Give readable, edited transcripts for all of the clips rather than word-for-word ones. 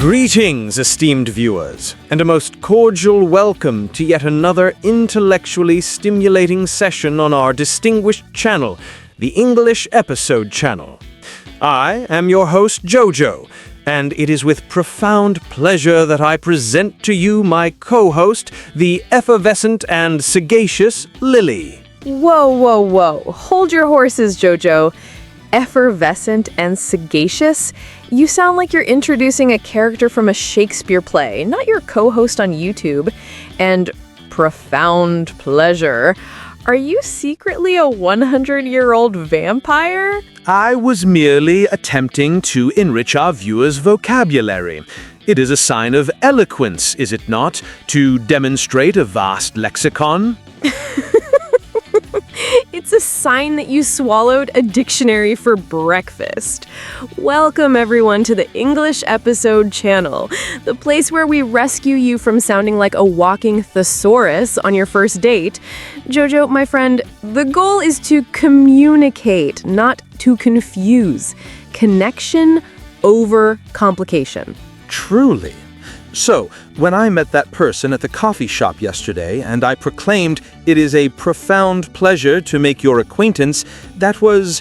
Greetings, esteemed viewers, and a most cordial welcome to yet another intellectually stimulating session on our distinguished channel, the English Episode Channel. I am your host, Jojo, and it is with profound pleasure that I present to you my co-host, the effervescent and sagacious Lili. Whoa. Hold your horses, Jojo. Effervescent and sagacious? You sound like you're introducing a character from a Shakespeare play, not your co-host on YouTube. And profound pleasure. Are you secretly a 100-year-old vampire? I was merely attempting to enrich our viewers' vocabulary. It is a sign of eloquence, is it not, to demonstrate a vast lexicon? It's a sign that you swallowed a dictionary for breakfast. Welcome, everyone, to the English Episode Channel, the place where we rescue you from sounding like a walking thesaurus on your first date. Jojo, my friend, the goal is to communicate, not to confuse. Connection over complication. Truly. So, when I met that person at the coffee shop yesterday and I proclaimed it is a profound pleasure to make your acquaintance, that was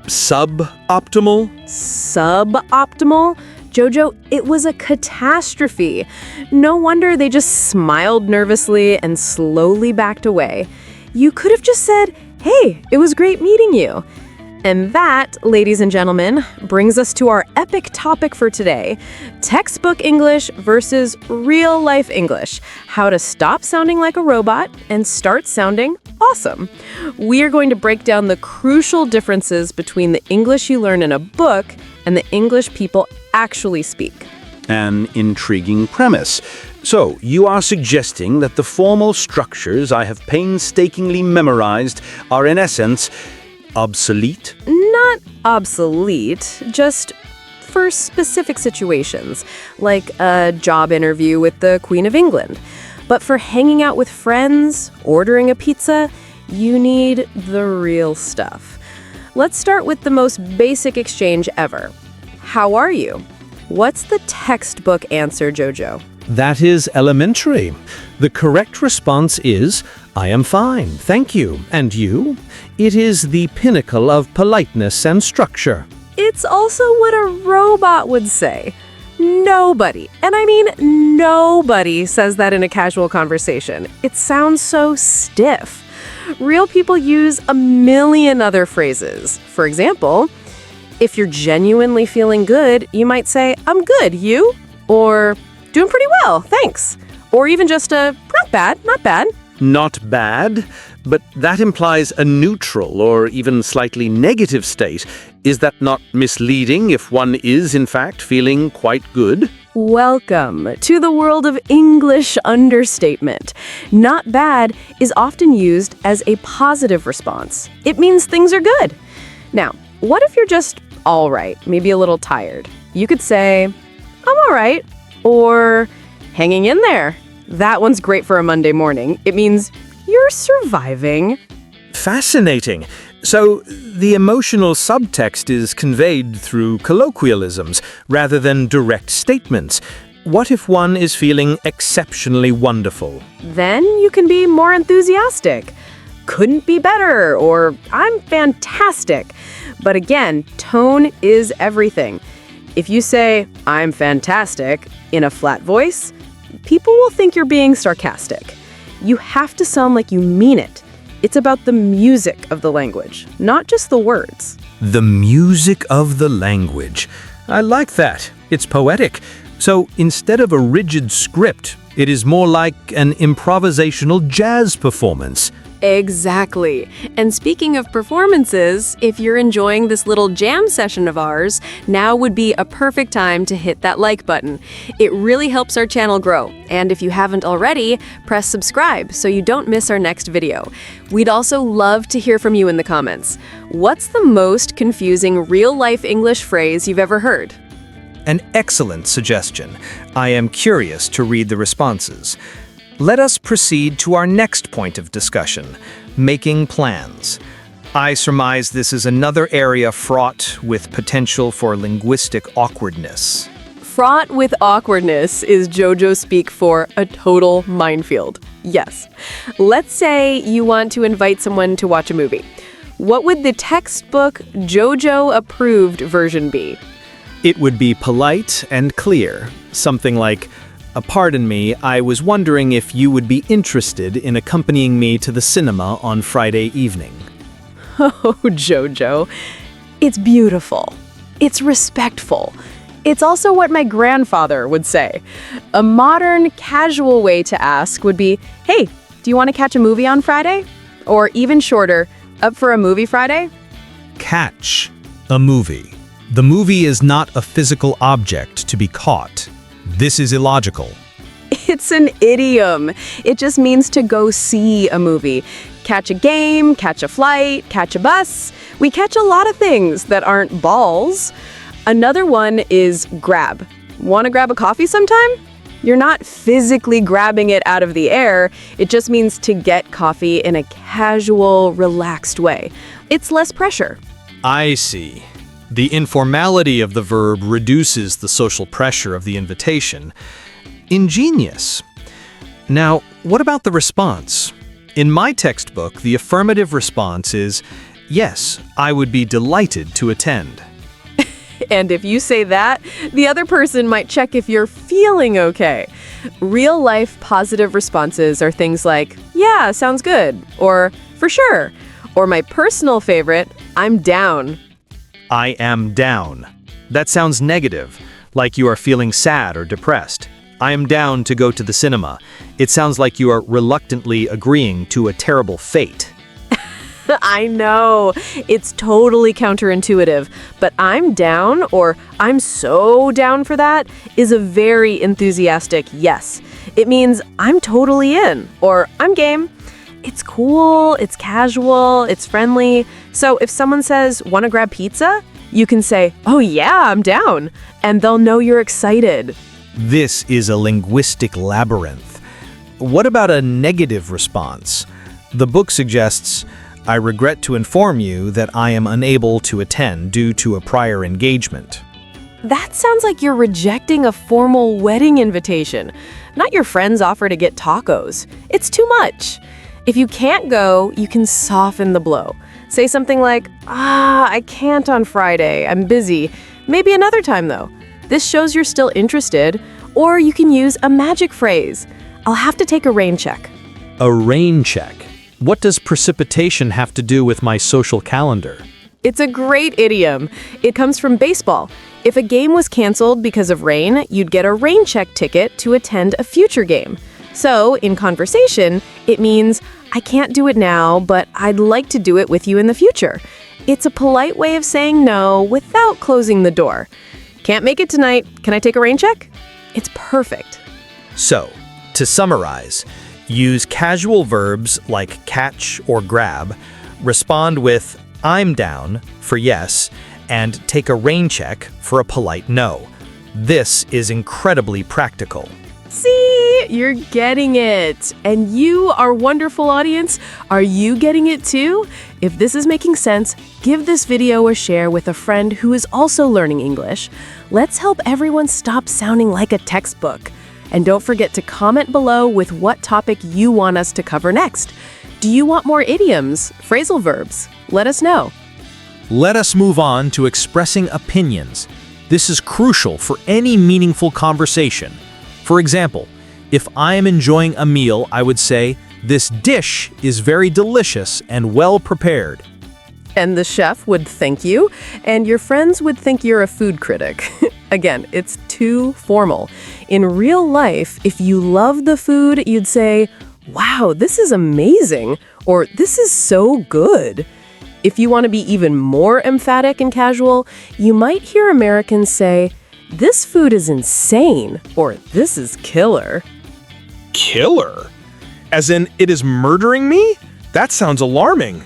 suboptimal? Suboptimal? Jojo, it was a catastrophe. No wonder they just smiled nervously and slowly backed away. You could have just said, "Hey, it was great meeting you." And that, ladies and gentlemen, brings us to our epic topic for today: textbook English versus real-life English. How to stop sounding like a robot and start sounding awesome. We are going to break down the crucial differences between the English you learn in a book and the English people actually speak. An intriguing premise. So, you are suggesting that the formal structures I have painstakingly memorized are in essence obsolete? Not obsolete, just for specific situations, like a job interview with the Queen of England. But for hanging out with friends, ordering a pizza, you need the real stuff. Let's start with the most basic exchange ever. How are you? What's the textbook answer, Jojo? That is elementary. The correct response is, "I am fine, thank you. And you?" It is the pinnacle of politeness and structure. It's also what a robot would say. Nobody, and I mean nobody, says that in a casual conversation. It sounds so stiff. Real people use a million other phrases. For example, if you're genuinely feeling good, you might say, "I'm good, you?" Or, "Doing pretty well, thanks." Or even just a, "Not bad, not bad." Not bad, but that implies a neutral or even slightly negative state. Is that not misleading if one is, in fact, feeling quite good? Welcome to the world of English understatement. Not bad is often used as a positive response. It means things are good. Now, what if you're just all right, maybe a little tired? You could say, "I'm all right," or "hanging in there." That one's great for a Monday morning. It means you're surviving. Fascinating. So, the emotional subtext is conveyed through colloquialisms rather than direct statements. What if one is feeling exceptionally wonderful? Then you can be more enthusiastic. "Couldn't be better," or "I'm fantastic." But again, tone is everything. If you say, "I'm fantastic," in a flat voice, people will think you're being sarcastic. You have to sound like you mean it. It's about the music of the language, not just the words. The music of the language. I like that. It's poetic. So instead of a rigid script, it is more like an improvisational jazz performance. Exactly. And speaking of performances, if you're enjoying this little jam session of ours, now would be a perfect time to hit that like button. It really helps our channel grow. And if you haven't already, press subscribe so you don't miss our next video. We'd also love to hear from you in the comments. What's the most confusing real-life English phrase you've ever heard? An excellent suggestion. I am curious to read the responses. Let us proceed to our next point of discussion, making plans. I surmise this is another area fraught with potential for linguistic awkwardness. Fraught with awkwardness is Jojo speak for a total minefield. Yes. Let's say you want to invite someone to watch a movie. What would the textbook Jojo approved version be? It would be polite and clear. Something like, pardon me, I was wondering if you would be interested in accompanying me to the cinema on Friday evening. Oh, Jojo. It's beautiful. It's respectful. It's also what my grandfather would say. A modern, casual way to ask would be, hey, do you want to catch a movie on Friday? Or even shorter, up for a movie Friday? Catch a movie. The movie is not a physical object to be caught. This is illogical. It's an idiom. It just means to go see a movie. Catch a game, catch a flight, catch a bus. We catch a lot of things that aren't balls. Another one is grab. Want to grab a coffee sometime? You're not physically grabbing it out of the air. It just means to get coffee in a casual, relaxed way. It's less pressure. I see. The informality of the verb reduces the social pressure of the invitation. Ingenious. Now, what about the response? In my textbook, the affirmative response is, yes, I would be delighted to attend. And if you say that, the other person might check if you're feeling okay. Real-life positive responses are things like, yeah, sounds good, or for sure, or my personal favorite, I'm down. I am down. That sounds negative, like you are feeling sad or depressed. I am down to go to the cinema. It sounds like you are reluctantly agreeing to a terrible fate. I know, it's totally counterintuitive, but I'm down, or I'm so down for that, is a very enthusiastic yes. It means I'm totally in, or I'm game. It's cool, it's casual, it's friendly. So if someone says, want to grab pizza? You can say, oh yeah, I'm down, and they'll know you're excited. This is a linguistic labyrinth. What about a negative response? The book suggests, I regret to inform you that I am unable to attend due to a prior engagement. That sounds like you're rejecting a formal wedding invitation, not your friend's offer to get tacos. It's too much. If you can't go, you can soften the blow. Say something like, I can't on Friday, I'm busy. Maybe another time though. This shows you're still interested. Or you can use a magic phrase. I'll have to take a rain check. A rain check? What does precipitation have to do with my social calendar? It's a great idiom. It comes from baseball. If a game was canceled because of rain, you'd get a rain check ticket to attend a future game. So, in conversation, it means, I can't do it now, but I'd like to do it with you in the future. It's a polite way of saying no without closing the door. Can't make it tonight. Can I take a rain check? It's perfect. So, to summarize, use casual verbs like catch or grab, respond with I'm down for yes, and take a rain check for a polite no. This is incredibly practical. See, you're getting it. And you, our wonderful audience, are you getting it too? If this is making sense, give this video a share with a friend who is also learning English. Let's help everyone stop sounding like a textbook. And don't forget to comment below with what topic you want us to cover next. Do you want more idioms, phrasal verbs? Let us know. Let us move on to expressing opinions. This is crucial for any meaningful conversation. For example, if I am enjoying a meal, I would say, this dish is very delicious and well prepared. And the chef would thank you, and your friends would think you're a food critic. Again, it's too formal. In real life, if you love the food, you'd say, wow, this is amazing, or this is so good. If you want to be even more emphatic and casual, you might hear Americans say, this food is insane, or this is killer. Killer? As in, it is murdering me? That sounds alarming.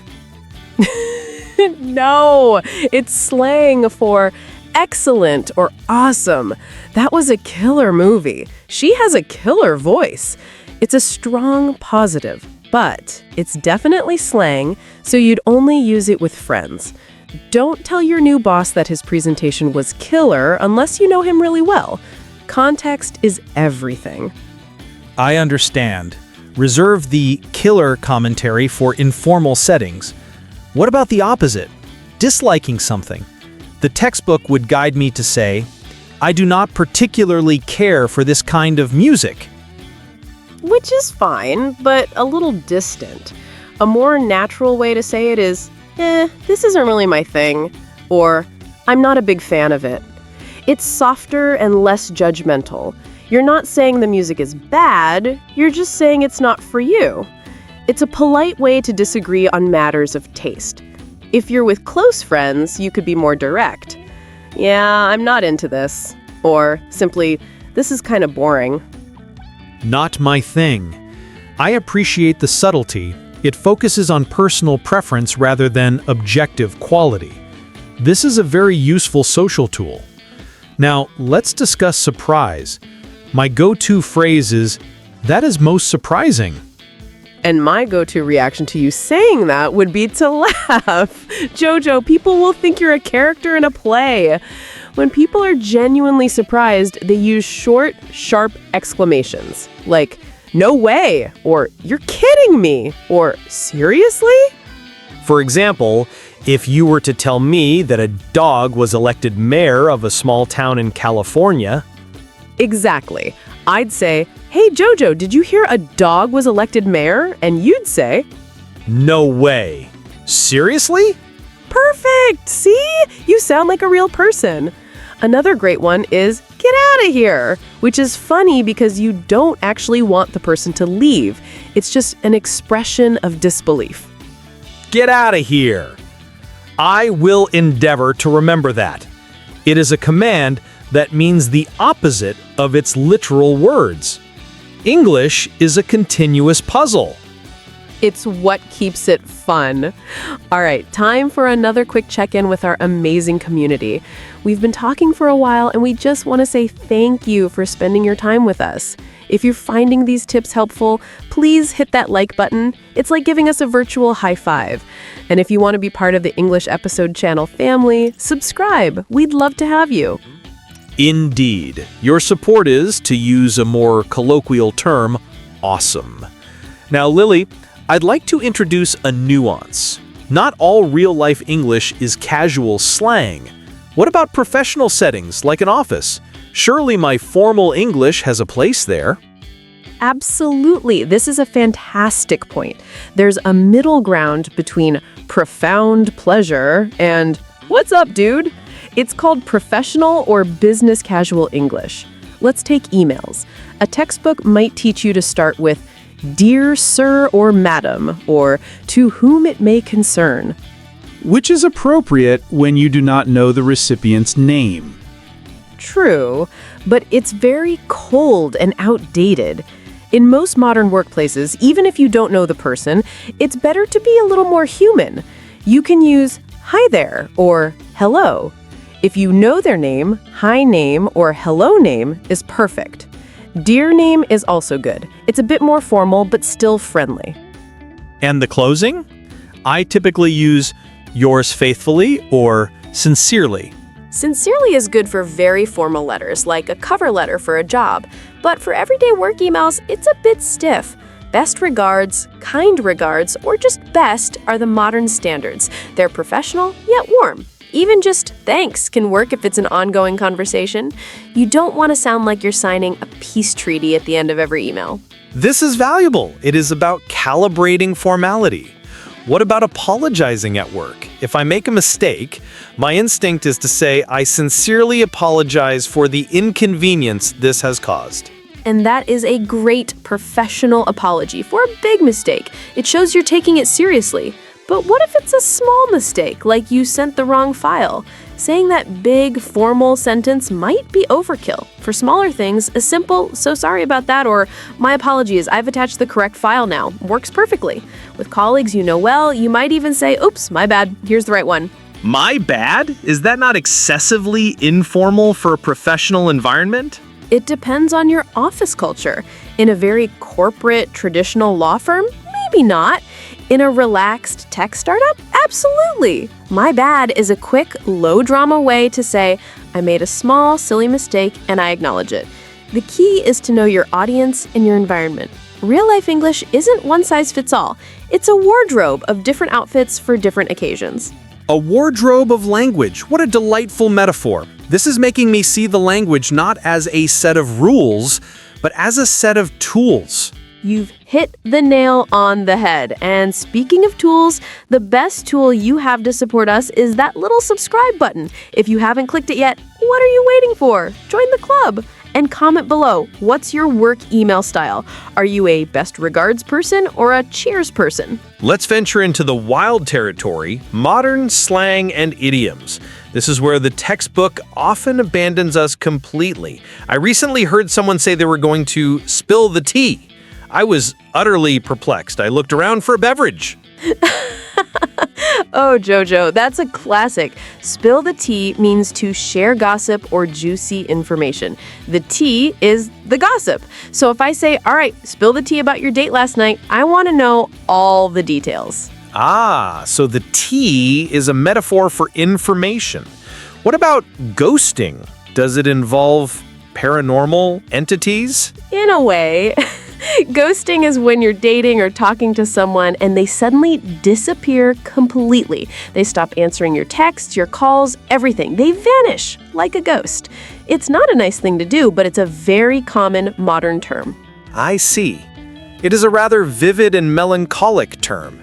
No, it's slang for excellent or awesome. That was a killer movie. She has a killer voice. It's a strong positive, but it's definitely slang, so you'd only use it with friends. Don't tell your new boss that his presentation was killer unless you know him really well. Context is everything. I understand. Reserve the killer commentary for informal settings. What about the opposite? Disliking something. The textbook would guide me to say, I do not particularly care for this kind of music. Which is fine, but a little distant. A more natural way to say it is, this isn't really my thing, or I'm not a big fan of it. It's softer and less judgmental. You're not saying the music is bad, you're just saying it's not for you. It's a polite way to disagree on matters of taste. If you're with close friends, you could be more direct. Yeah, I'm not into this. Or simply, this is kind of boring. Not my thing. I appreciate the subtlety. It focuses on personal preference rather than objective quality. This is a very useful social tool. Now, let's discuss surprise. My go-to phrase is, that is most surprising. And my go-to reaction to you saying that would be to laugh. Jojo, people will think you're a character in a play. When people are genuinely surprised, they use short, sharp exclamations, like, no way, or you're kidding me, or seriously? For example, if you were to tell me that a dog was elected mayor of a small town in California. Exactly. I'd say, hey Jojo, did you hear a dog was elected mayor? And you'd say, No way. Seriously? perfect! See? You sound like a real person. Another great one is, get out of here, which is funny because you don't actually want the person to leave. It's just an expression of disbelief. Get out of here. I will endeavor to remember that. It is a command that means the opposite of its literal words. English is a continuous puzzle. It's what keeps it fun. All right, time for another quick check-in with our amazing community. We've been talking for a while, and we just want to say thank you for spending your time with us. If you're finding these tips helpful, please hit that like button. It's like giving us a virtual high five. And if you want to be part of the English Episode Channel family, subscribe. We'd love to have you. Indeed. Your support is, to use a more colloquial term, awesome. Now, Lili, I'd like to introduce a nuance. Not all real-life English is casual slang. What about professional settings, like an office? Surely my formal English has a place there. Absolutely. This is a fantastic point. There's a middle ground between profound pleasure and, what's up, dude? It's called professional or business casual English. Let's take emails. A textbook might teach you to start with, Dear Sir or Madam, or To Whom It May Concern. Which is appropriate when you do not know the recipient's name. True, but it's very cold and outdated. In most modern workplaces, even if you don't know the person, it's better to be a little more human. You can use hi there or hello. If you know their name, hi name or hello name is perfect. Dear name is also good. It's a bit more formal, but still friendly. And the closing? I typically use yours faithfully or sincerely. Sincerely is good for very formal letters, like a cover letter for a job. But for everyday work emails, it's a bit stiff. Best regards, kind regards, or just best are the modern standards. They're professional, yet warm. Even just thanks can work if it's an ongoing conversation. You don't want to sound like you're signing a peace treaty at the end of every email. This is valuable. It is about calibrating formality. What about apologizing at work? If I make a mistake, my instinct is to say, I sincerely apologize for the inconvenience this has caused. And that is a great professional apology for a big mistake. It shows you're taking it seriously. But what if it's a small mistake, like you sent the wrong file? Saying that big, formal sentence might be overkill. For smaller things, a simple, so sorry about that, or my apologies, I've attached the correct file now, works perfectly. With colleagues you know well, you might even say, oops, my bad, here's the right one. My bad? Is that not excessively informal for a professional environment? It depends on your office culture. In a very corporate, traditional law firm, maybe not. In a relaxed tech startup, absolutely. My bad is a quick, low-drama way to say, I made a small, silly mistake and I acknowledge it. The key is to know your audience and your environment. Real-life English isn't one size fits all. It's a wardrobe of different outfits for different occasions. A wardrobe of language. What a delightful metaphor. This is making me see the language not as a set of rules, but as a set of tools. You've hit the nail on the head. And speaking of tools, the best tool you have to support us is that little subscribe button. If you haven't clicked it yet, what are you waiting for? Join the club. And comment below, what's your work email style? Are you a best regards person or a cheers person? Let's venture into the wild territory, modern slang and idioms. This is where the textbook often abandons us completely. I recently heard someone say they were going to spill the tea. I was utterly perplexed. I looked around for a beverage. Oh, Jojo, that's a classic. Spill the tea means to share gossip or juicy information. The tea is the gossip. So if I say, all right, spill the tea about your date last night, I want to know all the details. Ah, so the tea is a metaphor for information. What about ghosting? Does it involve paranormal entities? In a way. Ghosting is when you're dating or talking to someone and they suddenly disappear completely. They stop answering your texts, your calls, everything. They vanish like a ghost. It's not a nice thing to do, but it's a very common modern term. I see. It is a rather vivid and melancholic term.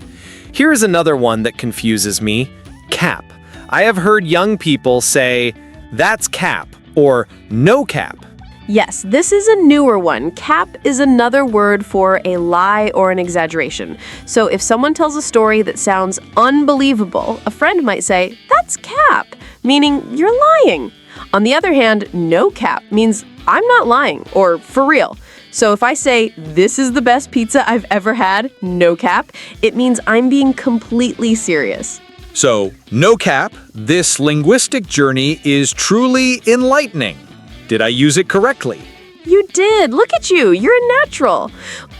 Here is another one that confuses me. Cap. I have heard young people say, "That's cap," or "no cap." Yes, this is a newer one. Cap is another word for a lie or an exaggeration. So if someone tells a story that sounds unbelievable, a friend might say, "That's cap," meaning you're lying. On the other hand, no cap means I'm not lying or for real. So if I say, "This is the best pizza I've ever had," no cap, it means I'm being completely serious. So, no cap, this linguistic journey is truly enlightening. Did I use it correctly? You did. Look at you. You're a natural.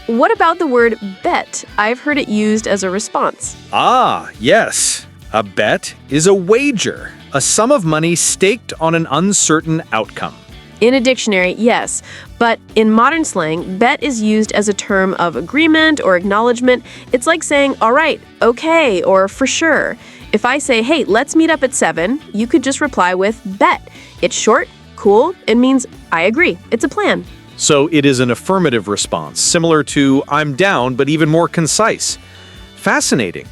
What about the word bet? I've heard it used as a response. Ah, yes. A bet is a wager, a sum of money staked on an uncertain outcome. In a dictionary, yes. But in modern slang, bet is used as a term of agreement or acknowledgement. It's like saying, all right, okay, or for sure. If I say, hey, let's meet up at 7, you could just reply with bet. It's short, cool, it means I agree. It's a plan. So it is an affirmative response, similar to I'm down, but even more concise. Fascinating.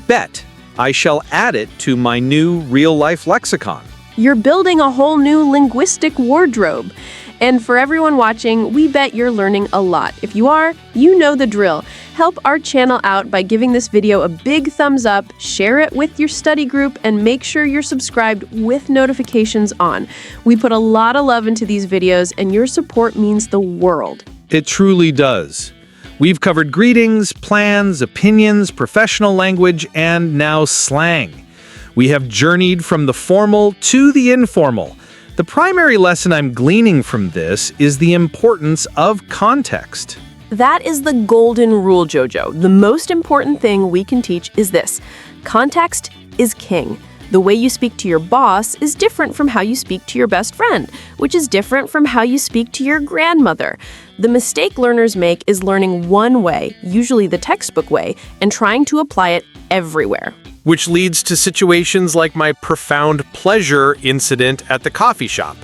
Bet. I shall add it to my new real-life lexicon. You're building a whole new linguistic wardrobe. And for everyone watching, we bet you're learning a lot. If you are, you know the drill. Help our channel out by giving this video a big thumbs up, share it with your study group, and make sure you're subscribed with notifications on. We put a lot of love into these videos, and your support means the world. It truly does. We've covered greetings, plans, opinions, professional language, and now slang. We have journeyed from the formal to the informal. The primary lesson I'm gleaning from this is the importance of context. That is the golden rule, Jojo. The most important thing we can teach is this. Context is king. The way you speak to your boss is different from how you speak to your best friend, which is different from how you speak to your grandmother. The mistake learners make is learning one way, usually the textbook way, and trying to apply it everywhere. Which leads to situations like my profound pleasure incident at the coffee shop.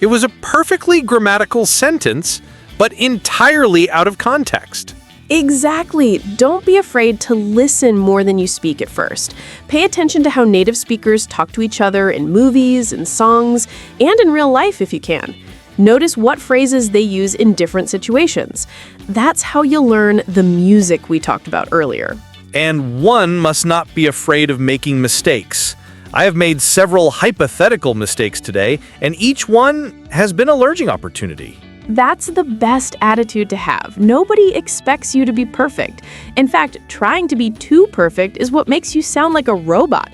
It was a perfectly grammatical sentence, but entirely out of context. Exactly. Don't be afraid to listen more than you speak at first. Pay attention to how native speakers talk to each other in movies and songs, and in real life if you can. Notice what phrases they use in different situations. That's how you'll learn the music we talked about earlier. And one must not be afraid of making mistakes. I have made several hypothetical mistakes today, and each one has been a learning opportunity. That's the best attitude to have. Nobody expects you to be perfect. In fact, trying to be too perfect is what makes you sound like a robot.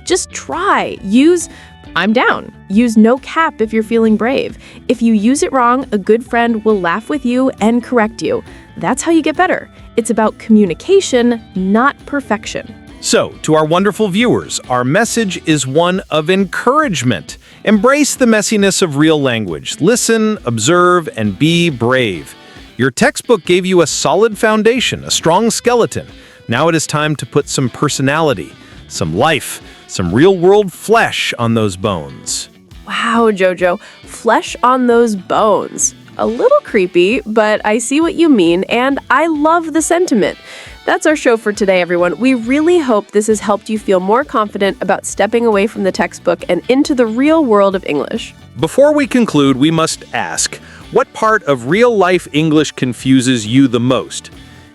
Just try. Use I'm down. Use no cap if you're feeling brave. If you use it wrong, a good friend will laugh with you and correct you. That's how you get better. It's about communication, not perfection. So, to our wonderful viewers, our message is one of encouragement. Embrace the messiness of real language. Listen, observe, and be brave. Your textbook gave you a solid foundation, a strong skeleton. Now it is time to put some personality, some life, some real-world flesh on those bones. Wow, Jojo, flesh on those bones. A little creepy, but I see what you mean, and I love the sentiment. That's our show for today, everyone. We really hope this has helped you feel more confident about stepping away from the textbook and into the real world of English. Before we conclude, we must ask, what part of real-life English confuses you the most?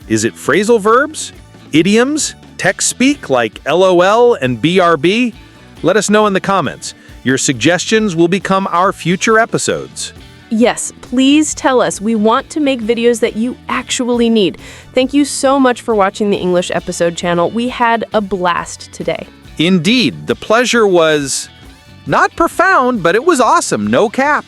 Is it phrasal verbs? Idioms? Text speak like LOL and BRB? Let us know in the comments. Your suggestions will become our future episodes. Yes, please tell us. We want to make videos that you actually need. Thank you so much for watching the English episode channel. We had a blast today. Indeed, the pleasure was not profound, but it was awesome. No cap.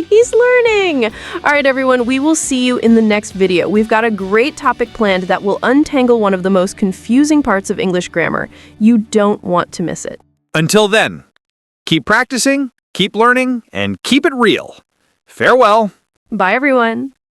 He's learning! All right, everyone, we will see you in the next video. We've got a great topic planned that will untangle one of the most confusing parts of English grammar. You don't want to miss it. Until then, keep practicing, keep learning, and keep it real. Farewell. Bye, everyone.